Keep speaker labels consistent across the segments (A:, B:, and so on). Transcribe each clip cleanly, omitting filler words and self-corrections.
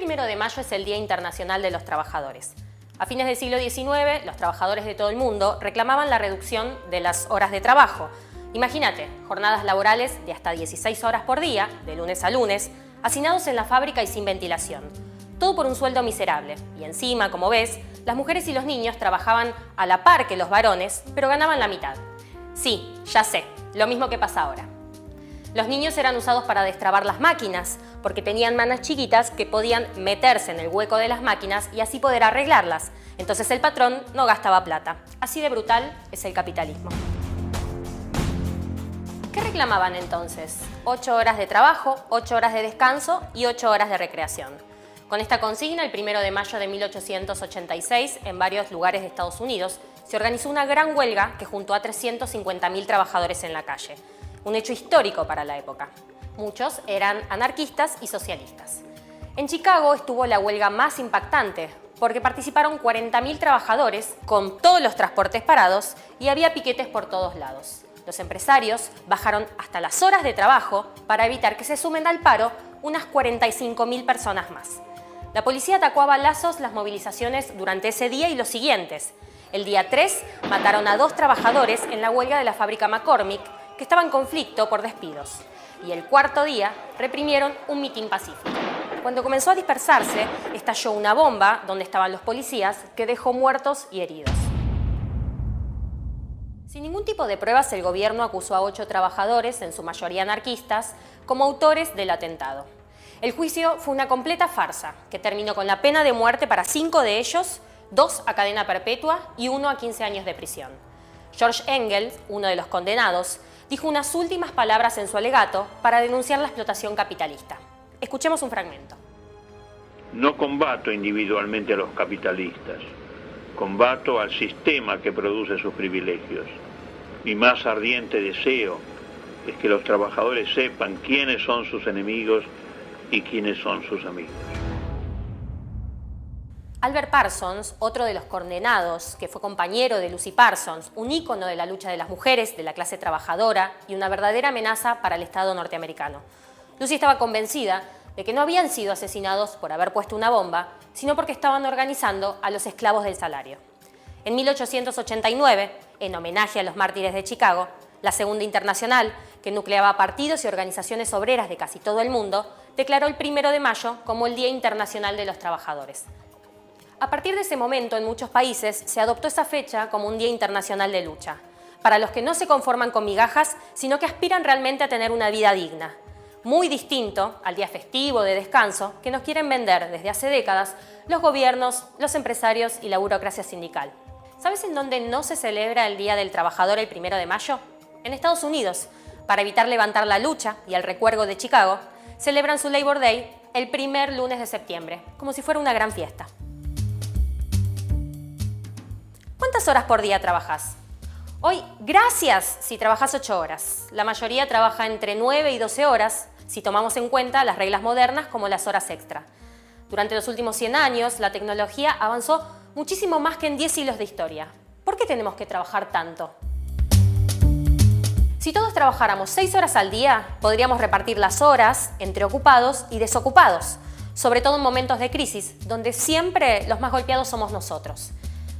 A: 1 de mayo es el Día Internacional de los Trabajadores. A fines del siglo XIX, los trabajadores de todo el mundo reclamaban la reducción de las horas de trabajo. Imagínate, jornadas laborales de hasta 16 horas por día, de lunes a lunes, hacinados en la fábrica y sin ventilación. Todo por un sueldo miserable. Y encima, como ves, las mujeres y los niños trabajaban a la par que los varones, pero ganaban la mitad. Sí, ya sé, lo mismo que pasa ahora. Los niños eran usados para destrabar las máquinas, porque tenían manos chiquitas que podían meterse en el hueco de las máquinas y así poder arreglarlas. Entonces el patrón no gastaba plata. Así de brutal es el capitalismo. ¿Qué reclamaban entonces? 8 horas de trabajo, 8 horas de descanso y 8 horas de recreación. Con esta consigna, el 1 de mayo de 1886, en varios lugares de Estados Unidos, se organizó una gran huelga que juntó a 350.000 trabajadores en la calle. Un hecho histórico para la época. Muchos eran anarquistas y socialistas. En Chicago estuvo la huelga más impactante, porque participaron 40.000 trabajadores con todos los transportes parados y había piquetes por todos lados. Los empresarios bajaron hasta las horas de trabajo para evitar que se sumen al paro unas 45.000 personas más. La policía atacó a balazos las movilizaciones durante ese día y los siguientes. El día 3 mataron a 2 trabajadores en la huelga de la fábrica McCormick, que estaba en conflicto por despidos. Y el cuarto día reprimieron un mitin pacífico. Cuando comenzó a dispersarse, estalló una bomba donde estaban los policías que dejó muertos y heridos. Sin ningún tipo de pruebas, el gobierno acusó a 8 trabajadores, en su mayoría anarquistas, como autores del atentado. El juicio fue una completa farsa, que terminó con la pena de muerte para 5 de ellos, 2 a cadena perpetua y 1 a 15 años de prisión. George Engels, uno de los condenados, dijo unas últimas palabras en su alegato para denunciar la explotación capitalista. Escuchemos un fragmento.
B: No combato individualmente a los capitalistas, combato al sistema que produce sus privilegios. Mi más ardiente deseo es que los trabajadores sepan quiénes son sus enemigos y quiénes son sus amigos.
A: Albert Parsons, otro de los condenados, que fue compañero de Lucy Parsons, un ícono de la lucha de las mujeres, de la clase trabajadora y una verdadera amenaza para el Estado norteamericano. Lucy estaba convencida de que no habían sido asesinados por haber puesto una bomba, sino porque estaban organizando a los esclavos del salario. En 1889, en homenaje a los mártires de Chicago, la Segunda Internacional, que nucleaba partidos y organizaciones obreras de casi todo el mundo, declaró el 1 de mayo como el Día Internacional de los Trabajadores. A partir de ese momento, en muchos países, se adoptó esa fecha como un día internacional de lucha, para los que no se conforman con migajas, sino que aspiran realmente a tener una vida digna. Muy distinto al día festivo de descanso que nos quieren vender desde hace décadas los gobiernos, los empresarios y la burocracia sindical. ¿Sabes en dónde no se celebra el Día del Trabajador el 1 de mayo? En Estados Unidos. Para evitar levantar la lucha y el recuerdo de Chicago, celebran su Labor Day el primer lunes de septiembre, como si fuera una gran fiesta. ¿Cuántas horas por día trabajas? Hoy, gracias si trabajas 8 horas. La mayoría trabaja entre 9 y 12 horas, si tomamos en cuenta las reglas modernas como las horas extra. Durante los últimos 100 años, la tecnología avanzó muchísimo más que en 10 siglos de historia. ¿Por qué tenemos que trabajar tanto? Si todos trabajáramos 6 horas al día, podríamos repartir las horas entre ocupados y desocupados, sobre todo en momentos de crisis, donde siempre los más golpeados somos nosotros.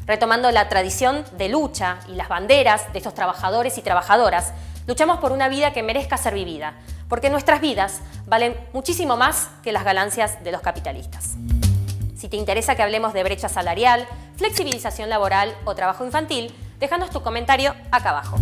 A: Retomando la tradición de lucha y las banderas de estos trabajadores y trabajadoras, luchamos por una vida que merezca ser vivida, porque nuestras vidas valen muchísimo más que las ganancias de los capitalistas. Si te interesa que hablemos de brecha salarial, flexibilización laboral o trabajo infantil, déjanos tu comentario acá abajo.